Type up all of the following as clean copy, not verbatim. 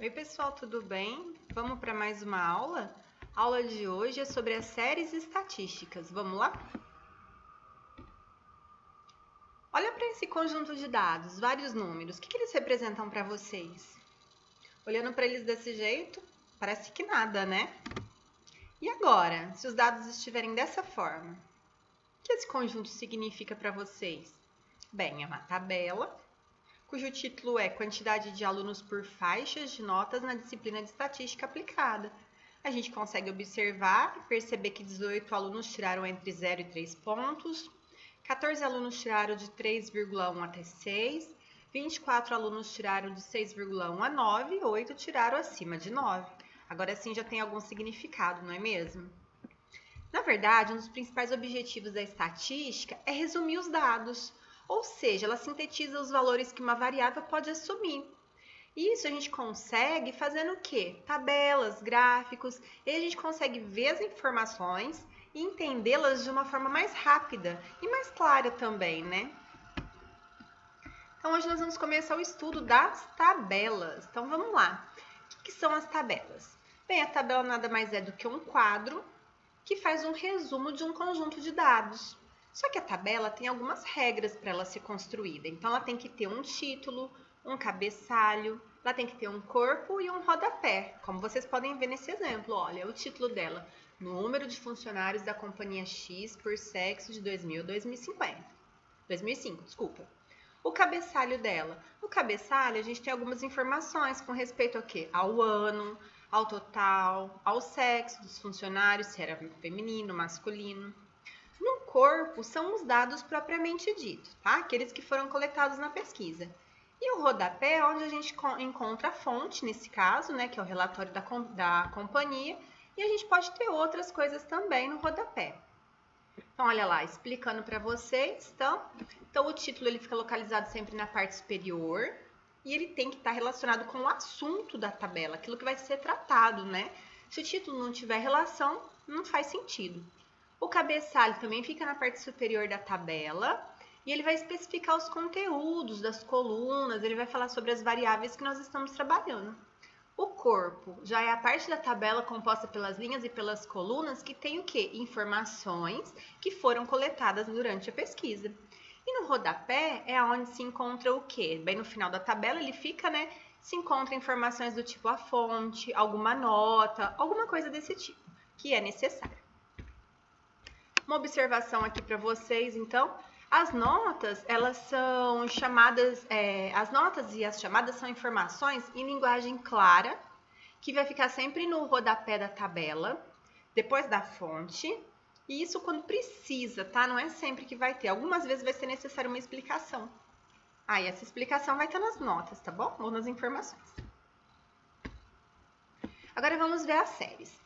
Oi pessoal, tudo bem? Vamos para mais uma aula? A aula de hoje é sobre as séries estatísticas. Vamos lá? Olha para esse conjunto de dados, vários números. O que eles representam para vocês? Olhando para eles desse jeito, parece que nada, né? E agora, se os dados estiverem dessa forma, o que esse conjunto significa para vocês? Bem, é uma tabela cujo título é Quantidade de alunos por faixas de notas na disciplina de estatística aplicada. A gente consegue observar e perceber que 18 alunos tiraram entre 0 e 3 pontos, 14 alunos tiraram de 3,1 até 6, 24 alunos tiraram de 6,1 a 9 e 8 tiraram acima de 9. Agora sim já tem algum significado, não é mesmo? Na verdade, um dos principais objetivos da estatística é resumir os dados, ou seja, ela sintetiza os valores que uma variável pode assumir. Isso a gente consegue fazendo o quê? Tabelas, gráficos, e a gente consegue ver as informações e entendê-las de uma forma mais rápida e mais clara também, né? Então, hoje nós vamos começar o estudo das tabelas. Então, vamos lá. O que são as tabelas? Bem, a tabela nada mais é do que um quadro que faz um resumo de um conjunto de dados. Só que a tabela tem algumas regras para ela ser construída. Então, ela tem que ter um título, um cabeçalho, ela tem que ter um corpo e um rodapé, como vocês podem ver nesse exemplo. Olha, o título dela, número de funcionários da companhia X por sexo de 2000 a 2005, desculpa. O cabeçalho dela. No cabeçalho, a gente tem algumas informações com respeito ao quê? Ao ano, ao total, ao sexo dos funcionários, se era feminino, masculino. No corpo, são os dados propriamente ditos, tá? Aqueles que foram coletados na pesquisa. E o rodapé é onde a gente encontra a fonte, nesse caso, né, que é o relatório da companhia, e a gente pode ter outras coisas também no rodapé. Então, olha lá, explicando para vocês, então o título ele fica localizado sempre na parte superior e ele tem que estar relacionado com o assunto da tabela, aquilo que vai ser tratado, né? Se o título não tiver relação, não faz sentido. O cabeçalho também fica na parte superior da tabela e ele vai especificar os conteúdos das colunas, ele vai falar sobre as variáveis que nós estamos trabalhando. O corpo já é a parte da tabela composta pelas linhas e pelas colunas que tem o quê? Informações que foram coletadas durante a pesquisa. E no rodapé é onde se encontra o quê? Bem no final da tabela ele fica, né? Se encontra informações do tipo a fonte, alguma nota, alguma coisa desse tipo que é necessária. Uma observação aqui para vocês, então. As notas, elas são chamadas, as notas e as chamadas são informações em linguagem clara, que vai ficar sempre no rodapé da tabela, depois da fonte, e isso quando precisa, tá? Não é sempre que vai ter. Algumas vezes vai ser necessária uma explicação. E essa explicação vai estar nas notas, tá bom? Ou nas informações. Agora vamos ver as séries.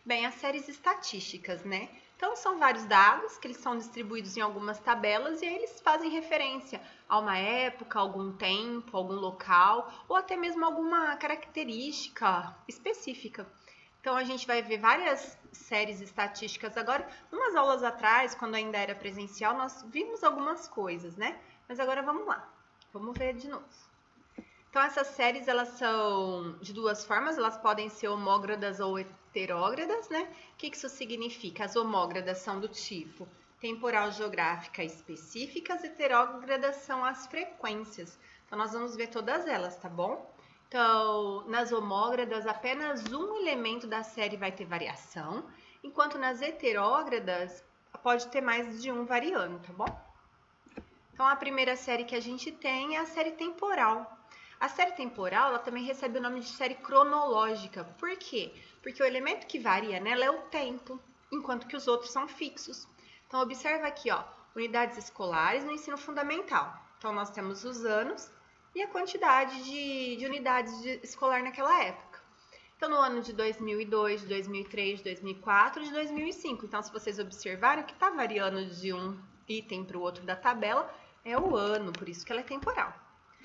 Bem, as séries estatísticas, né? Então, são vários dados que eles são distribuídos em algumas tabelas e aí eles fazem referência a uma época, algum tempo, algum local ou até mesmo alguma característica específica. Então, a gente vai ver várias séries estatísticas agora. Umas aulas atrás, quando ainda era presencial, nós vimos algumas coisas, né? Mas agora vamos lá. Vamos ver de novo. Então, essas séries, elas são de duas formas, elas podem ser homógradas ou heterógradas, né? O que isso significa? As homógradas são do tipo temporal geográfica específica, as heterógradas são as frequências. Então, nós vamos ver todas elas, tá bom? Então, nas homógradas, apenas um elemento da série vai ter variação, enquanto nas heterógradas pode ter mais de um variando, tá bom? Então, a primeira série que a gente tem é a série temporal. A série temporal, ela também recebe o nome de série cronológica. Por quê? Porque o elemento que varia nela é o tempo, enquanto que os outros são fixos. Então, observa aqui, ó, unidades escolares no ensino fundamental. Então, nós temos os anos e a quantidade de unidades escolar naquela época. Então, no ano de 2002, de 2003, de 2004, de 2005. Então, se vocês observarem, o que está variando de um item para o outro da tabela é o ano, por isso que ela é temporal.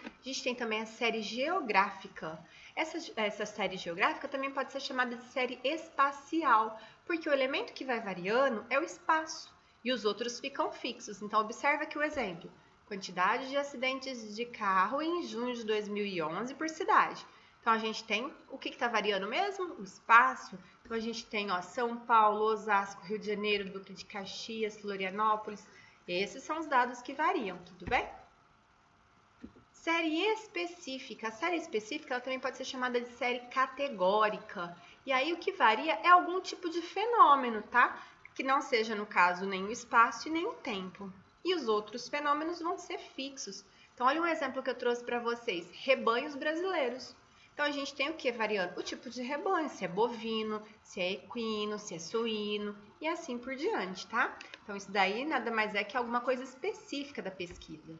A gente tem também a série geográfica. Essa série geográfica também pode ser chamada de série espacial, porque o elemento que vai variando é o espaço e os outros ficam fixos. Então, observa aqui o exemplo. Quantidade de acidentes de carro em junho de 2011 por cidade. Então, a gente tem o que está variando mesmo? O espaço. Então, a gente tem São Paulo, Osasco, Rio de Janeiro, Duque de Caxias, Florianópolis. Esses são os dados que variam, tudo bem? Série específica. A série específica ela também pode ser chamada de série categórica. E aí o que varia é algum tipo de fenômeno, tá? Que não seja, no caso, nem o espaço e nem o tempo. E os outros fenômenos vão ser fixos. Então, olha um exemplo que eu trouxe para vocês. Rebanhos brasileiros. Então, a gente tem o que variando? O tipo de rebanho, se é bovino, se é equino, se é suíno e assim por diante, tá? Então, isso daí nada mais é que alguma coisa específica da pesquisa.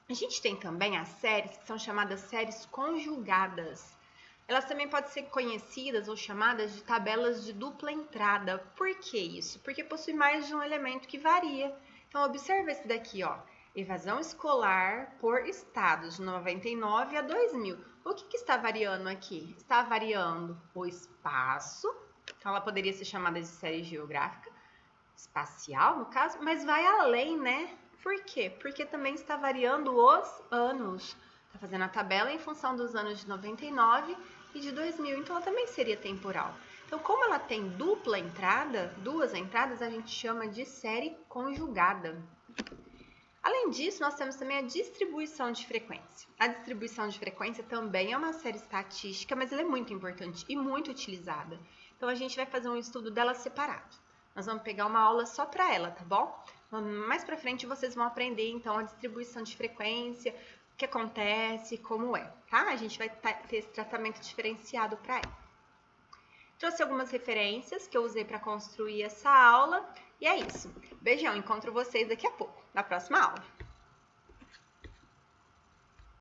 A gente tem também as séries que são chamadas séries conjugadas. Elas também podem ser conhecidas ou chamadas de tabelas de dupla entrada. Por que isso? Porque possui mais de um elemento que varia. Então, observa esse daqui, ó. Evasão escolar por estados, de 99 a 2000. O que está variando aqui? Está variando o espaço. Então, ela poderia ser chamada de série geográfica, espacial, no caso, mas vai além, né? Por quê? Porque também está variando os anos. Está fazendo a tabela em função dos anos de 99 e de 2000, então ela também seria temporal. Então, como ela tem dupla entrada, duas entradas, a gente chama de série conjugada. Além disso, nós temos também a distribuição de frequência. A distribuição de frequência também é uma série estatística, mas ela é muito importante e muito utilizada. Então, a gente vai fazer um estudo dela separado. Nós vamos pegar uma aula só para ela, tá bom? Mais para frente vocês vão aprender, então, a distribuição de frequência, o que acontece, como é, tá? A gente vai ter esse tratamento diferenciado para ela. Trouxe algumas referências que eu usei para construir essa aula e é isso. Beijão, encontro vocês daqui a pouco, na próxima aula.